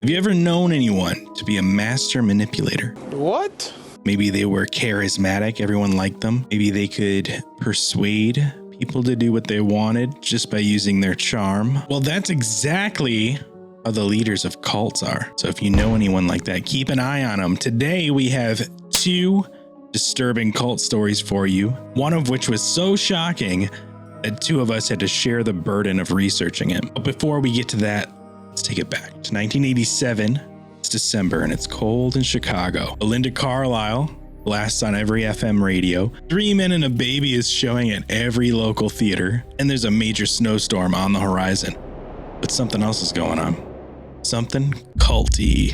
Have you ever known anyone to be a master manipulator? What? Maybe they were charismatic, everyone liked them. Maybe they could persuade people to do what they wanted just by using their charm. Well, that's exactly how the leaders of cults are. So if you know anyone like that, keep an eye on them. Today we have 2 disturbing cult stories for you, one of which was so shocking that 2 of us had to share the burden of researching it. But before we get to that, let's take it back to 1987. It's December and it's cold in Chicago. Belinda Carlisle blasts on every FM radio. 3 Men and a Baby is showing at every local theater. And there's a major snowstorm on the horizon. But something else is going on. Something culty.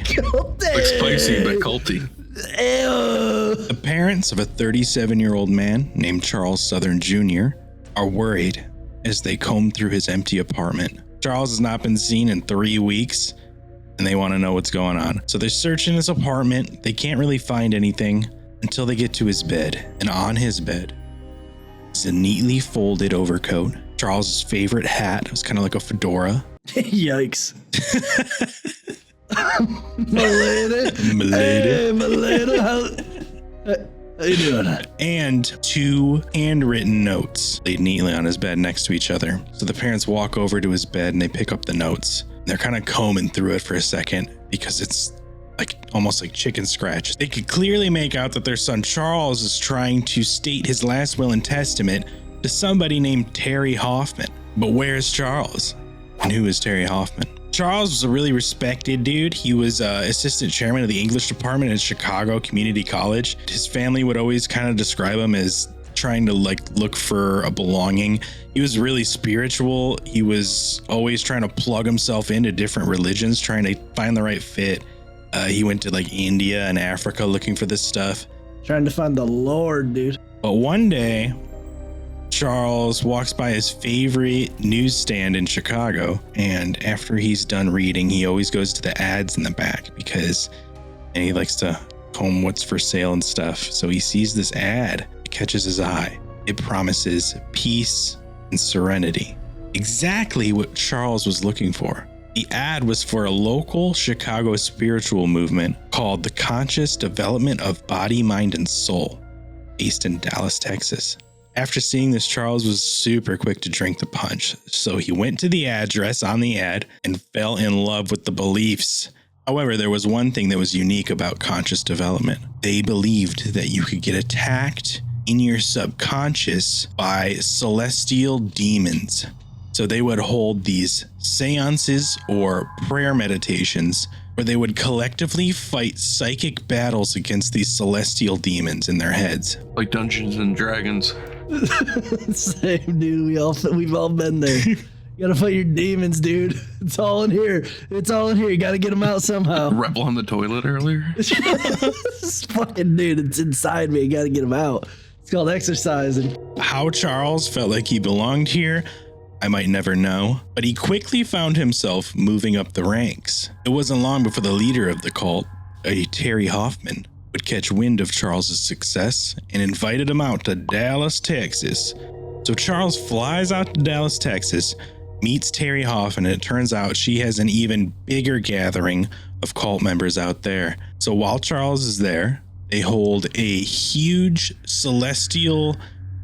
Like spicy, but culty. The parents of a 37-year-old man named Charles Southern Jr. are worried as they comb through his empty apartment. Charles has not been seen in 3 weeks, and they want to know what's going on. So they're searching his apartment. They can't really find anything until they get to his bed. And on his bed is a neatly folded overcoat, Charles's favorite hat. It was kind of like a fedora. Yikes. Milady. Hey, Milady. How you doing? And 2 handwritten notes laid neatly on his bed next to each other. So the parents walk over to his bed and they pick up the notes. They're kind of combing through it for a second because it's like almost like chicken scratch. They could clearly make out that their son Charles is trying to state his last will and testament to somebody named Terry Hoffman. But where's Charles? And who is Terry Hoffman? Charles was a really respected dude. He was assistant chairman of the English department at Chicago Community College. His family would always kind of describe him as trying to look for a belonging. He was really spiritual. He was always trying to plug himself into different religions, trying to find the right fit. He went to India and Africa looking for this stuff. Trying to find the Lord, dude. But one day, Charles walks by his favorite newsstand in Chicago, and after he's done reading, he always goes to the ads in the back and he likes to comb what's for sale and stuff. So he sees this ad. It catches his eye. It promises peace and serenity. Exactly what Charles was looking for. The ad was for a local Chicago spiritual movement called the Conscious Development of Body, Mind, and Soul, based in Dallas, Texas. After seeing this, Charles was super quick to drink the punch. So he went to the address on the ad and fell in love with the beliefs. However, there was one thing that was unique about conscious development. They believed that you could get attacked in your subconscious by celestial demons. So they would hold these seances or prayer meditations where they would collectively fight psychic battles against these celestial demons in their heads. Like Dungeons and Dragons. Same, dude. We've all been there. You gotta fight your demons, dude. It's all in here. You gotta get them out somehow. Rebel on the toilet earlier. This fucking dude, it's inside me. You gotta get them out. It's called exercising. How Charles felt like he belonged here, I might never know, but he quickly found himself moving up the ranks. It wasn't long before the leader of the cult, a Terry Hoffman, would catch wind of Charles's success and invited him out to Dallas, Texas. So Charles flies out to Dallas, Texas, meets Terry Hoffman, and it turns out she has an even bigger gathering of cult members out there. So while Charles is there, they hold a huge celestial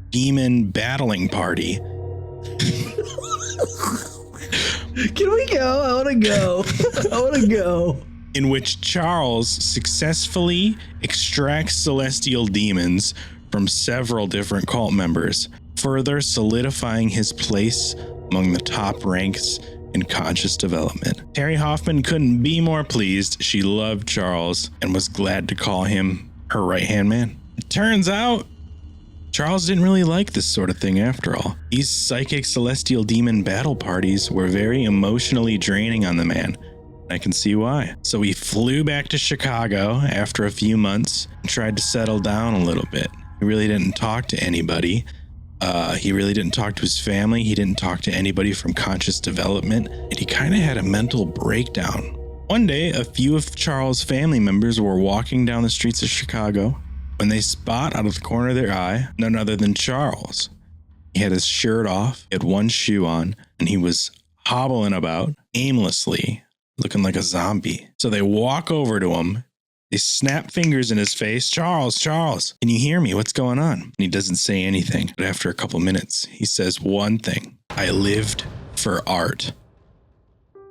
demon battling party. Can we go? I want to go. In which Charles successfully extracts celestial demons from several different cult members, further solidifying his place among the top ranks in conscious development. Terry Hoffman couldn't be more pleased. She loved Charles and was glad to call him her right-hand man. It turns out Charles didn't really like this sort of thing after all. These psychic celestial demon battle parties were very emotionally draining on the man. I can see why. So he flew back to Chicago after a few months and tried to settle down a little bit. He really didn't talk to anybody. He really didn't talk to his family. He didn't talk to anybody from conscious development. And he kind of had a mental breakdown. One day, a few of Charles' family members were walking down the streets of Chicago when they spot out of the corner of their eye none other than Charles. He had his shirt off, he had one shoe on, and he was hobbling about aimlessly, looking like a zombie. So they walk over to him. They snap fingers in his face. Charles, can you hear me? What's going on? And he doesn't say anything. But after a couple minutes, he says one thing. I lived for art.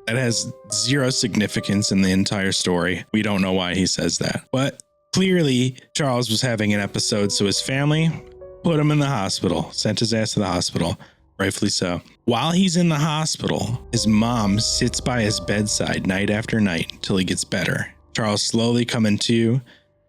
That has zero significance in the entire story. We don't know why he says that. But clearly, Charles was having an episode, so his family put him in the hospital, sent his ass to the hospital, rightfully so. While he's in the hospital, his mom sits by his bedside night after night until he gets better. Charles slowly coming to.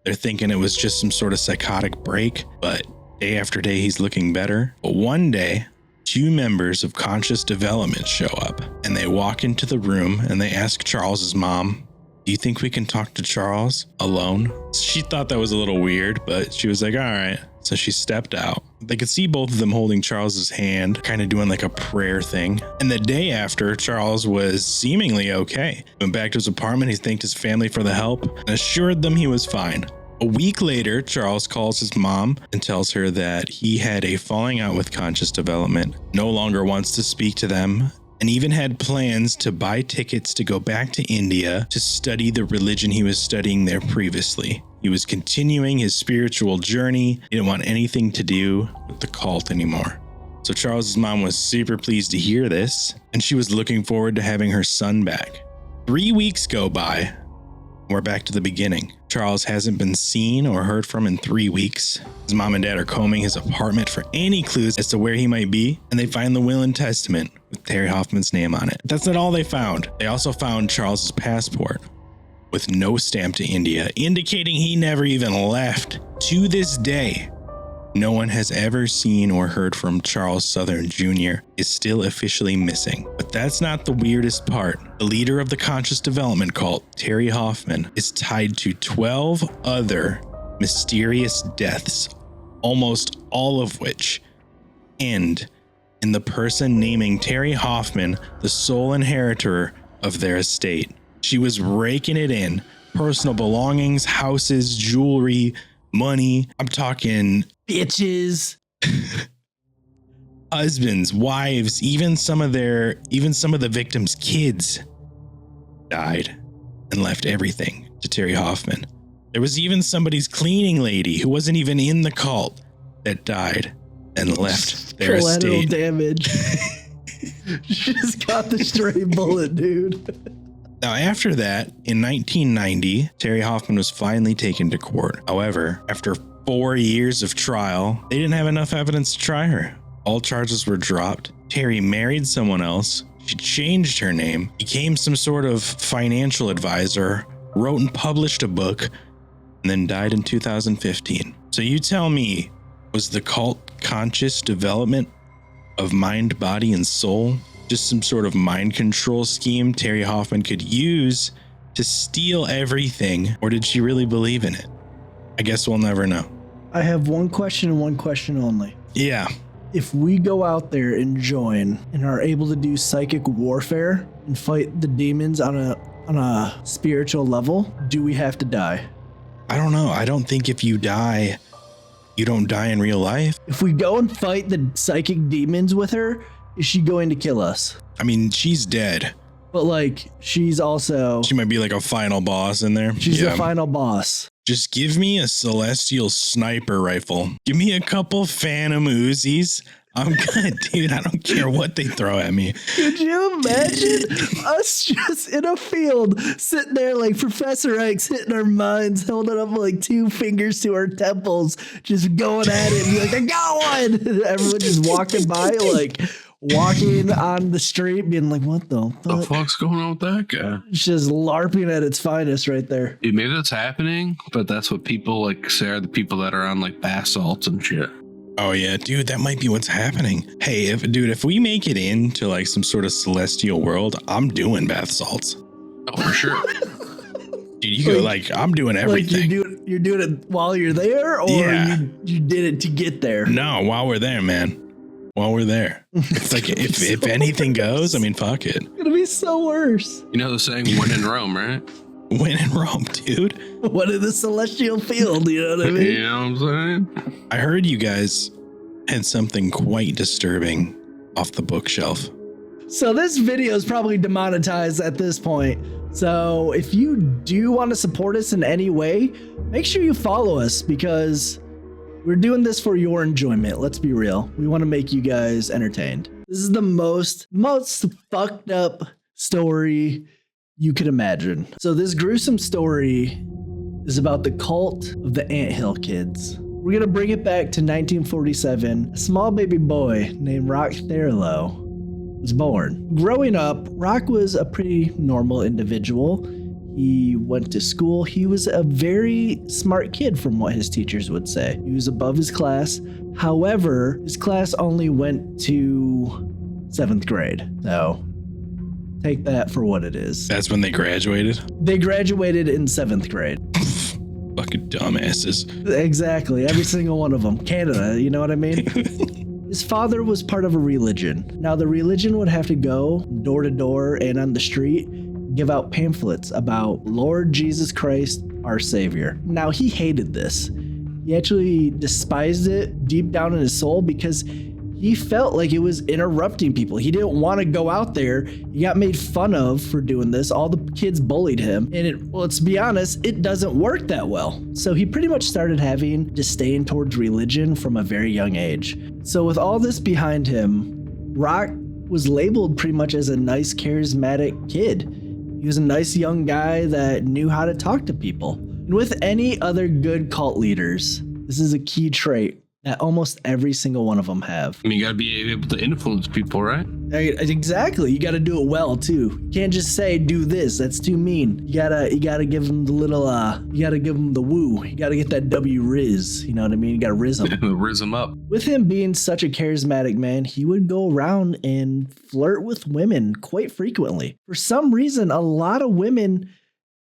They're thinking it was just some sort of psychotic break, but day after day, he's looking better. But one day, 2 members of conscious development show up and they walk into the room and they ask Charles's mom, do you think we can talk to Charles alone? She thought that was a little weird, but she was like, all right. So she stepped out. They could see both of them holding Charles's hand, kind of doing like a prayer thing. And the day after, Charles was seemingly okay. He went back to his apartment. He thanked his family for the help and assured them he was fine. A week later, Charles calls his mom and tells her that he had a falling out with conscious development, no longer wants to speak to them, and even had plans to buy tickets to go back to India to study the religion he was studying there previously. He was continuing his spiritual journey. He didn't want anything to do with the cult anymore. So Charles's mom was super pleased to hear this, and she was looking forward to having her son back. 3 weeks go by. We're back to the beginning. Charles hasn't been seen or heard from in 3 weeks. His mom and dad are combing his apartment for any clues as to where he might be, and they find the will and testament with Terry Hoffman's name on it. That's not all they found. They also found Charles's passport with no stamp to India, indicating he never even left. To this day, no one has ever seen or heard from Charles Southern Jr. is still officially missing. But that's not the weirdest part. The leader of the conscious development cult, Terry Hoffman, is tied to 12 other mysterious deaths, almost all of which end in the person naming Terry Hoffman the sole inheritor of their estate. She was raking it in. Personal belongings, houses, jewelry, money. I'm talking bitches, husbands, wives, even some of the victims' kids died and left everything to Terry Hoffman. There was even somebody's cleaning lady who wasn't even in the cult that died and left their collateral estate. damage. She just got the stray bullet, dude. Now, after that, in 1990, Terry Hoffman was finally taken to court. However, after 4 years of trial, they didn't have enough evidence to try her. All charges were dropped. Terry married someone else. She changed her name, became some sort of financial advisor, wrote and published a book, and then died in 2015. So you tell me, was the cult conscious development of mind, body, and soul just some sort of mind control scheme Terry Hoffman could use to steal everything, or did she really believe in it? I guess we'll never know. I have one question and one question only. Yeah. If we go out there and join and are able to do psychic warfare and fight the demons on a spiritual level, do we have to die? I don't know. I don't think if you die, you don't die in real life. If we go and fight the psychic demons with her, is she going to kill us? I mean, she's dead. But like, she's also... She might be like a final boss in there. She's the final boss. Just give me a celestial sniper rifle. Give me a couple Phantom Uzis. I'm good, dude. I don't care what they throw at me. Could you imagine us just in a field sitting there like Professor X hitting our minds, holding up like 2 fingers to our temples, just going at it and be like, I got one. And everyone just walking by, like walking on the street, being like, what the fuck? The fuck's going on with that guy? It's just LARPing at its finest right there. Dude, maybe that's happening, but that's what people like say are the people that are on like bath salts and shit. Oh yeah, dude, that might be what's happening. Hey, if we make it into like some sort of celestial world, I'm doing bath salts. Oh, for sure. Dude, you go like, I'm doing everything. Like you're doing it while you're there, or Yeah. you did it to get there? No, while we're there, man. While we're there. It's like, if anything goes, I mean, fuck it. It's gonna be so worse. You know the saying, when in Rome, right? When in Rome, dude. What in the celestial field, you know what I mean? You know what I'm saying? I heard you guys had something quite disturbing off the bookshelf. So this video is probably demonetized at this point. So if you do want to support us in any way, make sure you follow us because we're doing this for your enjoyment. Let's be real. We want to make you guys entertained. This is the most fucked up story you could imagine. So this gruesome story is about the cult of the Anthill Kids. We're going to bring it back to 1947. A small baby boy named Rock Thurlow was born. Growing up, Rock was a pretty normal individual. He went to school. He was a very smart kid from what his teachers would say. He was above his class. However, his class only went to 7th grade. So take that for what it is. That's when they graduated? They graduated in 7th grade. Fucking dumbasses. Exactly. Every single one of them. Canada, you know what I mean? His father was part of a religion. Now, the religion would have to go door to door and on the street, give out pamphlets about Lord Jesus Christ, our Savior. Now, he hated this. He actually despised it deep down in his soul because he felt like it was interrupting people. He didn't want to go out there. He got made fun of for doing this. All the kids bullied him. And let's be honest, it doesn't work that well. So he pretty much started having disdain towards religion from a very young age. So with all this behind him, Rock was labeled pretty much as a nice, charismatic kid. He was a nice young guy that knew how to talk to people. And with any other good cult leaders, this is a key trait that almost every single one of them have. I mean, you gotta be able to influence people, right? Exactly. You gotta do it well too. You can't just say do this. That's too mean. You gotta give them the little you gotta give them the woo. You gotta get that W riz. You know what I mean? You gotta riz them. Riz them up. With him being such a charismatic man, he would go around and flirt with women quite frequently. For some reason, a lot of women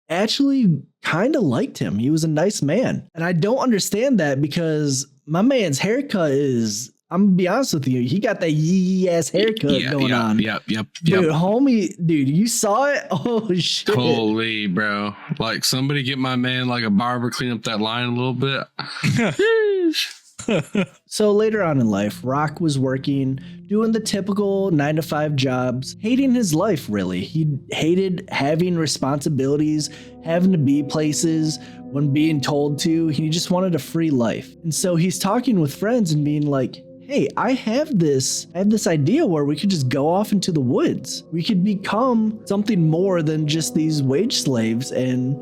actually kind of liked him. He was a nice man. And I don't understand that because my man's haircut is, I'm gonna be honest with you, he got that yee ass haircut going on. Yep. Dude, homie, dude, you saw it? Oh shit. Holy, bro. Like, somebody get my man like a barber, clean up that line a little bit. So later on in life, Rock was working, doing the typical 9-to-5 jobs, hating his life, really. He hated having responsibilities, having to be places when being told to. He just wanted a free life. And so he's talking with friends and being like, hey, I have this idea where we could just go off into the woods. We could become something more than just these wage slaves and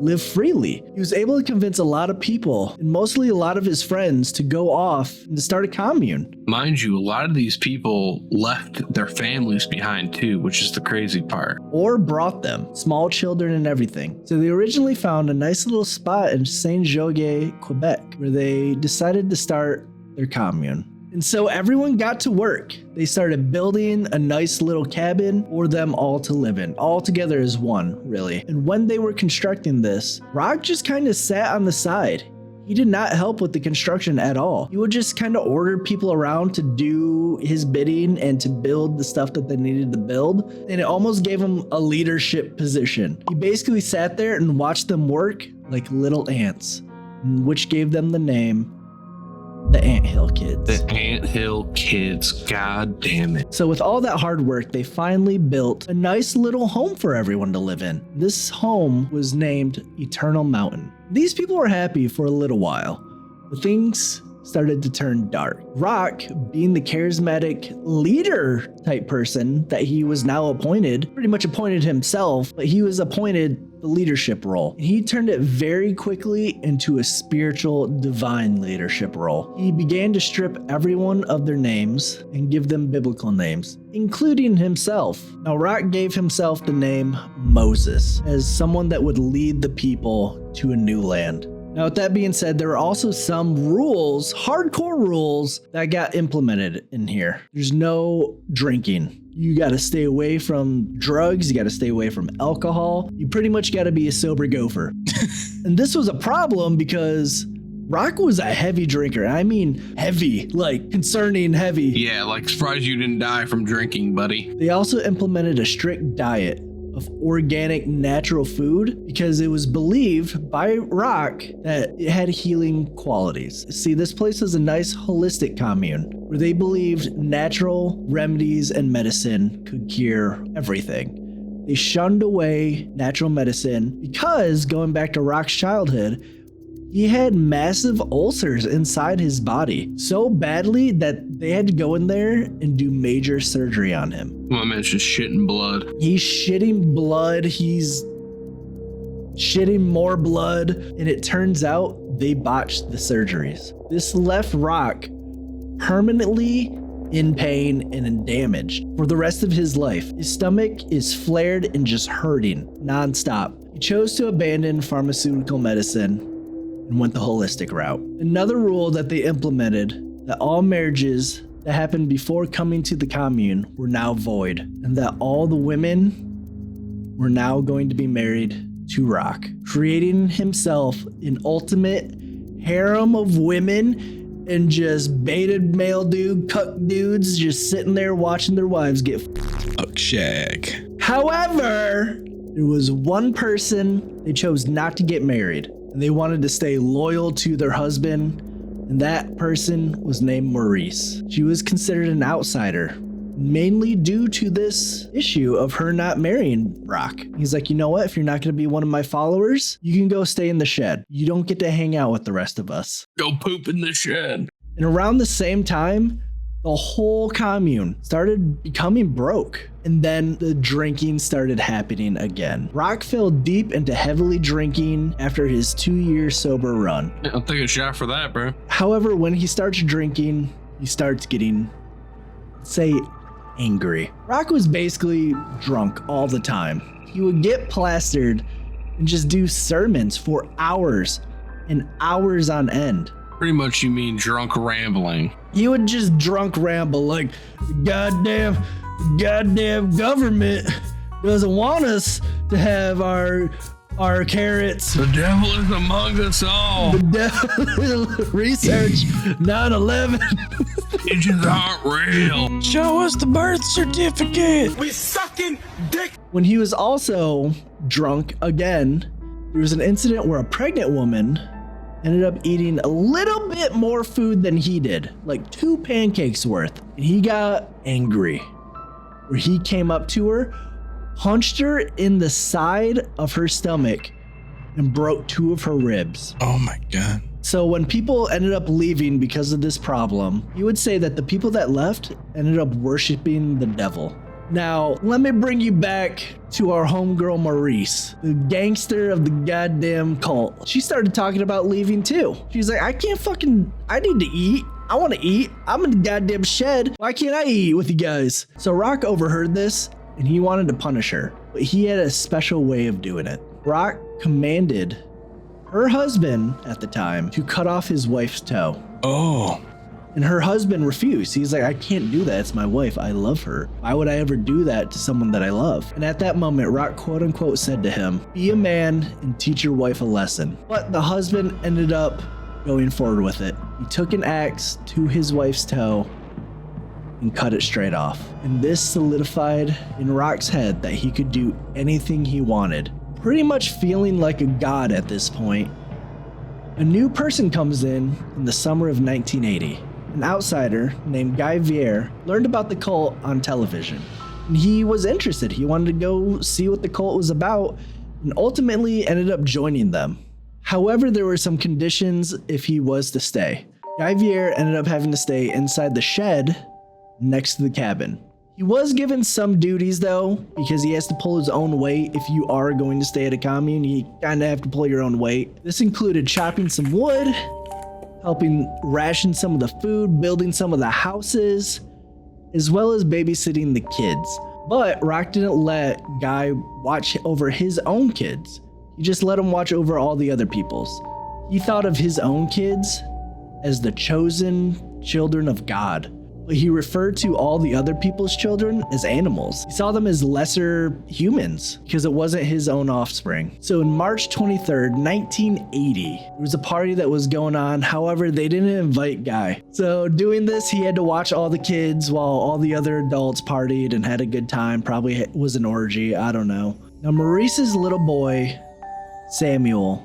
live freely. He was able to convince a lot of people, and mostly a lot of his friends, to go off and to start a commune. Mind you, a lot of these people left their families behind too, which is the crazy part. Or brought them, small children and everything. So they originally found a nice little spot in Saint-Jogues, Quebec, where they decided to start their commune. And so everyone got to work. They started building a nice little cabin for them all to live in, all together as one, really. And when they were constructing this, Rock just kind of sat on the side. He did not help with the construction at all. He would just kind of order people around to do his bidding and to build the stuff that they needed to build. And it almost gave him a leadership position. He basically sat there and watched them work like little ants, which gave them the name the Anthill Kids. The Anthill Kids, god damn it. So with all that hard work, they finally built a nice little home for everyone to live in. This home was named Eternal Mountain. These people were happy for a little while, but things started to turn dark. Rock, being the charismatic leader type person that he was now appointed, pretty much appointed himself, but he was appointed the leadership role. And he turned it very quickly into a spiritual, divine leadership role. He began to strip everyone of their names and give them biblical names, including himself. Now, Rock gave himself the name Moses as someone that would lead the people to a new land. Now, with that being said, there are also some rules, hardcore rules, that got implemented in here. There's no drinking. You got to stay away from drugs. You got to stay away from alcohol. You pretty much got to be a sober gopher. And this was a problem because Rock was a heavy drinker. I mean, heavy, like concerning heavy. Yeah, like surprised you didn't die from drinking, buddy. They also implemented a strict diet of organic, natural food because it was believed by Rock that it had healing qualities. See, this place was a nice holistic commune where they believed natural remedies and medicine could cure everything. They shunned away natural medicine because, going back to Rock's childhood, he had massive ulcers inside his body, so badly that they had to go in there and do major surgery on him. My man's just shitting blood. He's shitting blood, he's shitting more blood, and it turns out they botched the surgeries. This left Rock permanently in pain and damaged for the rest of his life. His stomach is flared and just hurting nonstop. He chose to abandon pharmaceutical medicine and went the holistic route. Another rule that they implemented, that all marriages that happened before coming to the commune were now void, and that all the women were now going to be married to Rock, creating himself an ultimate harem of women and just baited male cuck dudes just sitting there watching their wives get Fuck shack. However, there was one person they chose not to get married, and they wanted to stay loyal to their husband, and that person was named Maurice. She was considered an outsider, mainly due to this issue of her not marrying Rock. He's like, you know what? If you're not going to be one of my followers, you can go stay in the shed. You don't get to hang out with the rest of us. Go poop in the shed. And around the same time, the whole commune started becoming broke. And then the drinking started happening again. Rock fell deep into heavily drinking after his 2-year sober run. I'll take a shot for that, bro. However, when he starts drinking, he starts getting, say, angry. Rock was basically drunk all the time. He would get plastered and just do sermons for hours and hours on end. Pretty much you mean drunk rambling. He would just drunk ramble like, goddamn government doesn't want us to have our carrots. The devil is among us all. The devil research 9/11. Pigeons aren't real. Show us the birth certificate. We sucking dick. When he was also drunk again, there was an incident where a pregnant woman ended up eating a little bit more food than he did, like 2 pancakes worth. And he got angry, where he came up to her, punched her in the side of her stomach, and broke 2 of her ribs. Oh my God. So when people ended up leaving because of this problem, he would say that the people that left ended up worshiping the devil. Now, let me bring you back to our homegirl Maurice, the gangster of the goddamn cult. She started talking about leaving too. She's like, I need to eat. I want to eat. I'm in the goddamn shed. Why can't I eat with you guys? So Rock overheard this and he wanted to punish her, but he had a special way of doing it. Rock commanded her husband at the time to cut off his wife's toe. Oh. And her husband refused. He's like, I can't do that. It's my wife. I love her. Why would I ever do that to someone that I love? And at that moment, Rock quote unquote said to him, be a man and teach your wife a lesson. But the husband ended up going forward with it. He took an axe to his wife's toe and cut it straight off. And this solidified in Rock's head that he could do anything he wanted. Pretty much feeling like a god at this point. A new person comes in the summer of 1980. An outsider named Guy Vier learned about the cult on television. And he was interested. He wanted to go see what the cult was about and ultimately ended up joining them. However, there were some conditions if he was to stay. Guy Vier ended up having to stay inside the shed next to the cabin. He was given some duties though, because he has to pull his own weight. If you are going to stay at a commune, you kind of have to pull your own weight. This included chopping some wood, helping ration some of the food, building some of the houses, as well as babysitting the kids. But Rock didn't let Guy watch over his own kids. He just let him watch over all the other people's. He thought of his own kids as the chosen children of God. But he referred to all the other people's children as animals. He saw them as lesser humans because it wasn't his own offspring. So in March 23rd, 1980, there was a party that was going on. However, they didn't invite Guy. So doing this, he had to watch all the kids while all the other adults partied and had a good time. Probably was an orgy. I don't know. Now, Maurice's little boy, Samuel,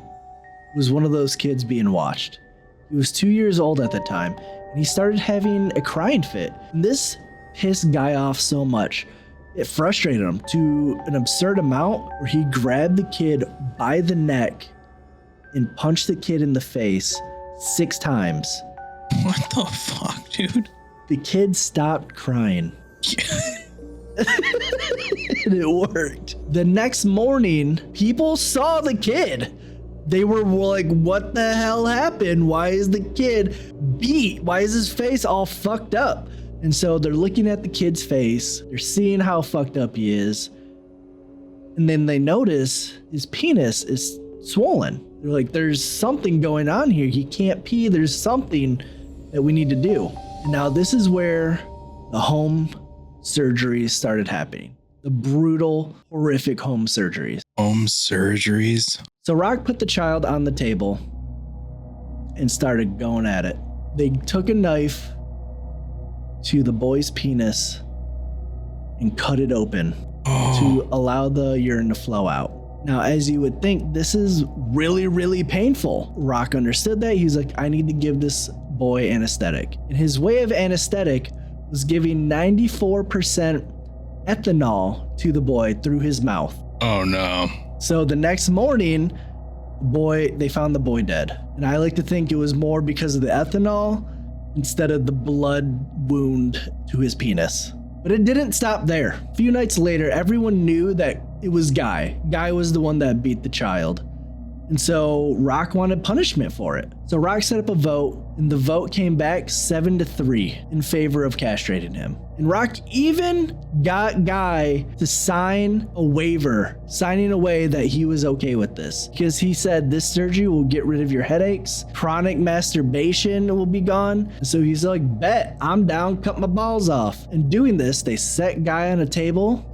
was one of those kids being watched. He was 2 years old at the time. And he started having a crying fit. And this pissed Guy off so much It frustrated him to an absurd amount where he grabbed the kid by the neck and punched the kid in the face 6 times. What the fuck, dude? The kid stopped crying. And it worked. The next morning, people saw the kid. They were like, what the hell happened? Why is the kid beat? Why is his face all fucked up? And so they're looking at the kid's face. They're seeing how fucked up he is. And then they notice his penis is swollen. They're like, there's something going on here. He can't pee. There's something that we need to do. And now this is where the home surgeries started happening. The brutal, horrific home surgeries. Home surgeries? So Rock put the child on the table and started going at it. They took a knife to the boy's penis and cut it open to allow the urine to flow out. Now, as you would think, this is really, really painful. Rock understood that. He's like, I need to give this boy anesthetic. And his way of anesthetic was giving 94% ethanol to the boy through his mouth. Oh no. So the next morning, they found the boy dead. And I like to think it was more because of the ethanol instead of the blood wound to his penis. But it didn't stop there. A few nights later, everyone knew that it was Guy. Guy was the one that beat the child. And so Rock wanted punishment for it. So Rock set up a vote, and the vote came back 7-3 in favor of castrating him. And Rock even got Guy to sign a waiver, signing away that he was okay with this. Because he said this surgery will get rid of your headaches, chronic masturbation will be gone. And so he's like, bet, I'm down, cut my balls off. And doing this, they set Guy on a table.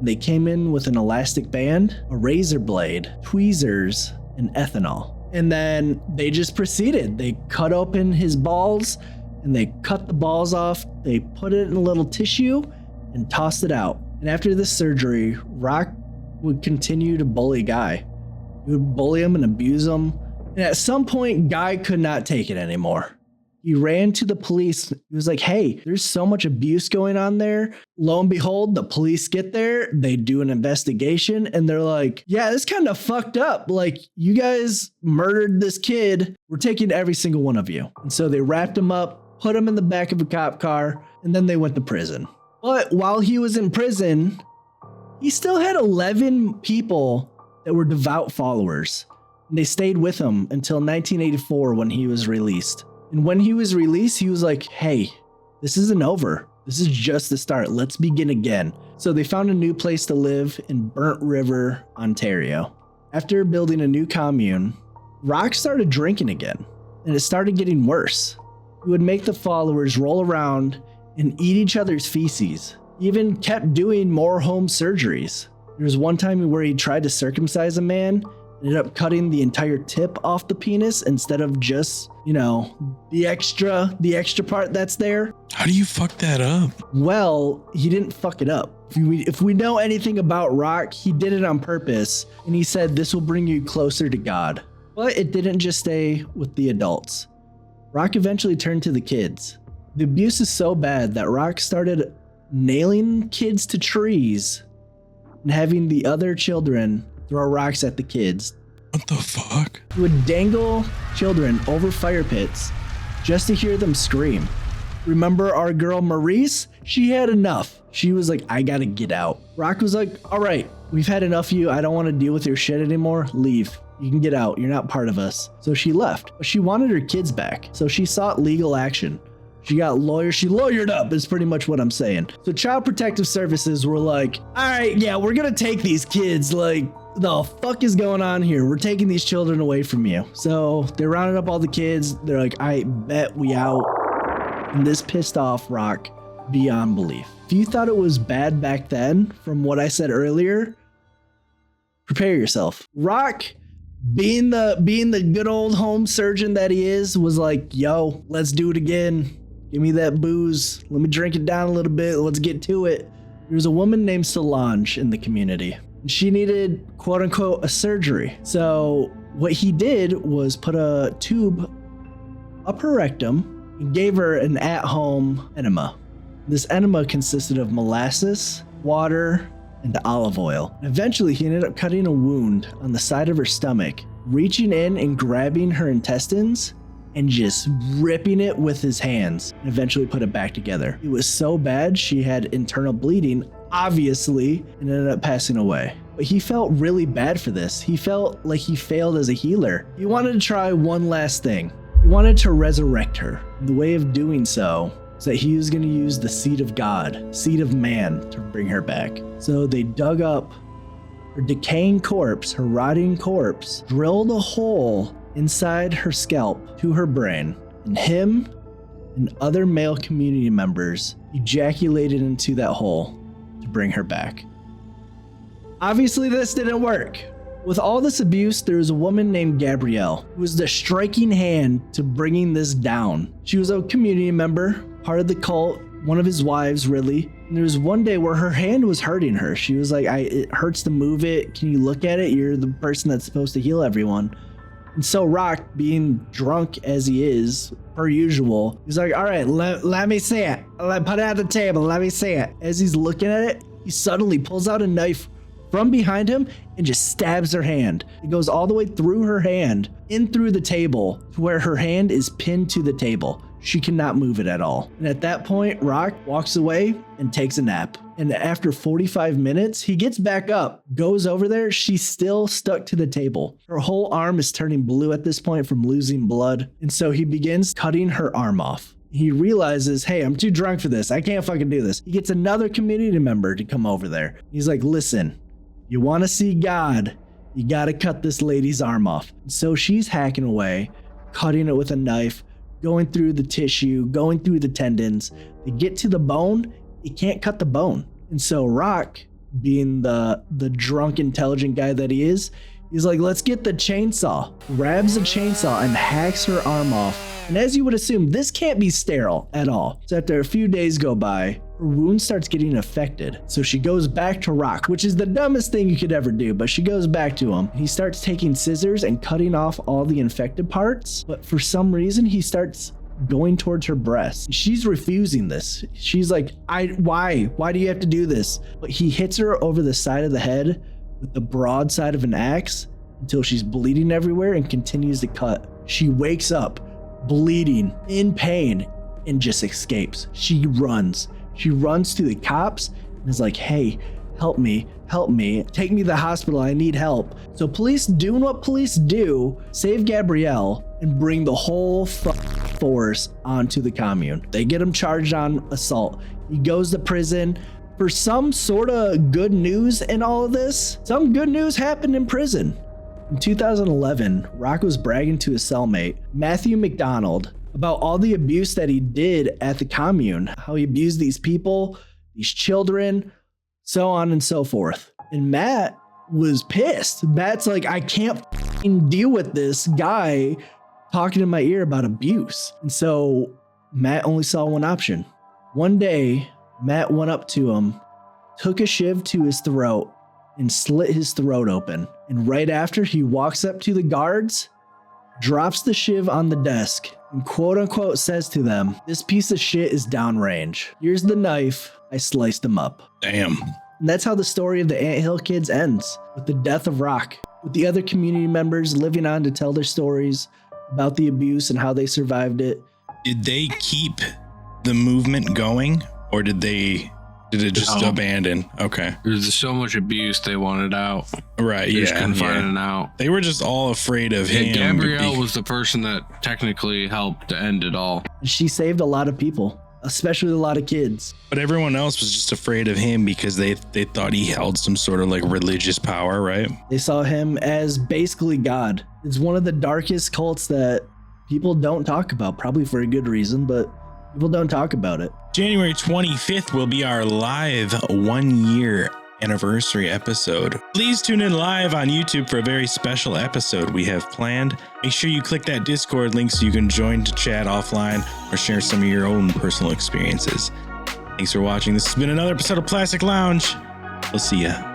They came in with an elastic band, a razor blade, tweezers, and ethanol. And then they just proceeded. They cut open his balls and they cut the balls off. They put it in a little tissue and tossed it out. And after this surgery, Rock would continue to bully Guy. He would bully him and abuse him. And at some point, Guy could not take it anymore. He ran to the police. He was like, hey, there's so much abuse going on there. Lo and behold, the police get there. They do an investigation and they're like, yeah, this kind of fucked up. Like, you guys murdered this kid. We're taking every single one of you. And so they wrapped him up, put him in the back of a cop car, and then they went to prison. But while he was in prison, he still had 11 people that were devout followers. And they stayed with him until 1984 when he was released. And when he was released, he was like, hey, this isn't over. This is just the start. Let's begin again. So they found a new place to live in Burnt River, Ontario. After building a new commune, Rock started drinking again, and it started getting worse. He would make the followers roll around and eat each other's feces. He even kept doing more home surgeries. There was one time where he tried to circumcise a man, ended up cutting the entire tip off the penis instead of just, the extra part that's there. How do you fuck that up? Well, he didn't fuck it up. If we know anything about Rock, he did it on purpose, and he said this will bring you closer to God. But it didn't just stay with the adults. Rock eventually turned to the kids. The abuse is so bad that Rock started nailing kids to trees and having the other children throw rocks at the kids. What the fuck? He would dangle children over fire pits just to hear them scream. Remember our girl Maurice? She had enough. She was like, I gotta get out. Rock was like, all right, we've had enough of you. I don't want to deal with your shit anymore. Leave. You can get out. You're not part of us. So she left, but she wanted her kids back. So she sought legal action. She got lawyers. She lawyered up is pretty much what I'm saying. So Child Protective Services were like, all right, yeah, we're going to take these kids. Like, the fuck is going on here? We're taking these children away from you. So they rounded up all the kids. They're like, I bet we out. And this pissed off Rock beyond belief. If you thought it was bad back then, from what I said earlier, prepare yourself. Rock, being the good old home surgeon that he is, was like, yo, let's do it again. Give me that booze. Let me drink it down a little bit. Let's get to it. There's a woman named Solange in the community. She needed, quote unquote, a surgery. So what he did was put a tube up her rectum and gave her an at-home enema. This enema consisted of molasses water, and olive oil. Eventually, he ended up cutting a wound on the side of her stomach, reaching in and grabbing her intestines and just ripping it with his hands, and eventually put it back together. It was so bad she had internal bleeding, obviously, and ended up passing away. But he felt really bad for this. He felt like he failed as a healer. He wanted to try one last thing. He wanted to resurrect her. And the way of doing so is that he was going to use the seed of God, seed of man, to bring her back. So they dug up her decaying corpse, her rotting corpse, drilled a hole inside her scalp to her brain, and him and other male community members ejaculated into that hole to bring her back. Obviously, this didn't work. With all this abuse, there was a woman named Gabrielle who was the striking hand to bringing this down. She was a community member, part of the cult, one of his wives, really. And there was one day where her hand was hurting her. She was like, it hurts to move it. Can you look at it? You're the person that's supposed to heal everyone. And so Rock, being drunk as he is, per usual, he's like, all right, let me see it. Put it on the table. Let me see it. As he's looking at it, he suddenly pulls out a knife from behind him and just stabs her hand. It goes all the way through her hand, in through the table, to where her hand is pinned to the table. She cannot move it at all. And at that point, Rock walks away and takes a nap. And after 45 minutes, he gets back up, goes over there. She's still stuck to the table. Her whole arm is turning blue at this point from losing blood. And so he begins cutting her arm off. He realizes, hey, I'm too drunk for this. I can't fucking do this. He gets another community member to come over there. He's like, listen, you want to see God, you got to cut this lady's arm off. So she's hacking away, cutting it with a knife, going through the tissue, going through the tendons. They get to the bone, he can't cut the bone. And so Rock, being the drunk, intelligent guy that he is, he's like, let's get the chainsaw. Grabs the chainsaw and hacks her arm off. And as you would assume, this can't be sterile at all. So after a few days go by, her wound starts getting infected. So she goes back to Rock, which is the dumbest thing you could ever do, but she goes back to him. He starts taking scissors and cutting off all the infected parts, but for some reason, he starts going towards her breast. She's refusing this. She's like, why do you have to do this? But he hits her over the side of the head with the broadside of an axe until she's bleeding everywhere and continues to cut. She wakes up bleeding, in pain, and just escapes. She runs to the cops and is like, hey, help me, take me to the hospital, I need help. So police doing what police do, save Gabrielle and bring the whole force onto the commune. They get him charged on assault. He goes to prison. For some sort of good news in all of this, some good news happened in prison. In 2011, Rock was bragging to his cellmate, Matthew McDonald, about all the abuse that he did at the commune, how he abused these people, these children, so on and so forth. And Matt was pissed. Matt's like, I can't deal with this guy talking in my ear about abuse. And so Matt only saw one option. One day, Matt went up to him, took a shiv to his throat, and slit his throat open. And right after, he walks up to the guards, drops the shiv on the desk, and quote unquote says to them, this piece of shit is downrange. Here's the knife. I sliced him up. Damn. And that's how the story of the Anthill Kids ends, with the death of Rock, with the other community members living on to tell their stories about the abuse and how they survived it. Did they keep the movement going, or did it just abandon? Okay. There's so much abuse, they wanted out. Right, They just couldn't find it out. They were just all afraid of him. Gabrielle was the person that technically helped to end it all. She saved a lot of people, especially a lot of kids. But everyone else was just afraid of him because they thought he held some sort of like religious power, right? They saw him as basically God. It's one of the darkest cults that people don't talk about, probably for a good reason, but people don't talk about it. January 25th will be our live 1 year anniversary episode. Please tune in live on YouTube for a very special episode we have planned. Make sure you click that Discord link so you can join to chat offline or share some of your own personal experiences. Thanks for watching. This has been another episode of Plastic Lounge. We'll see ya.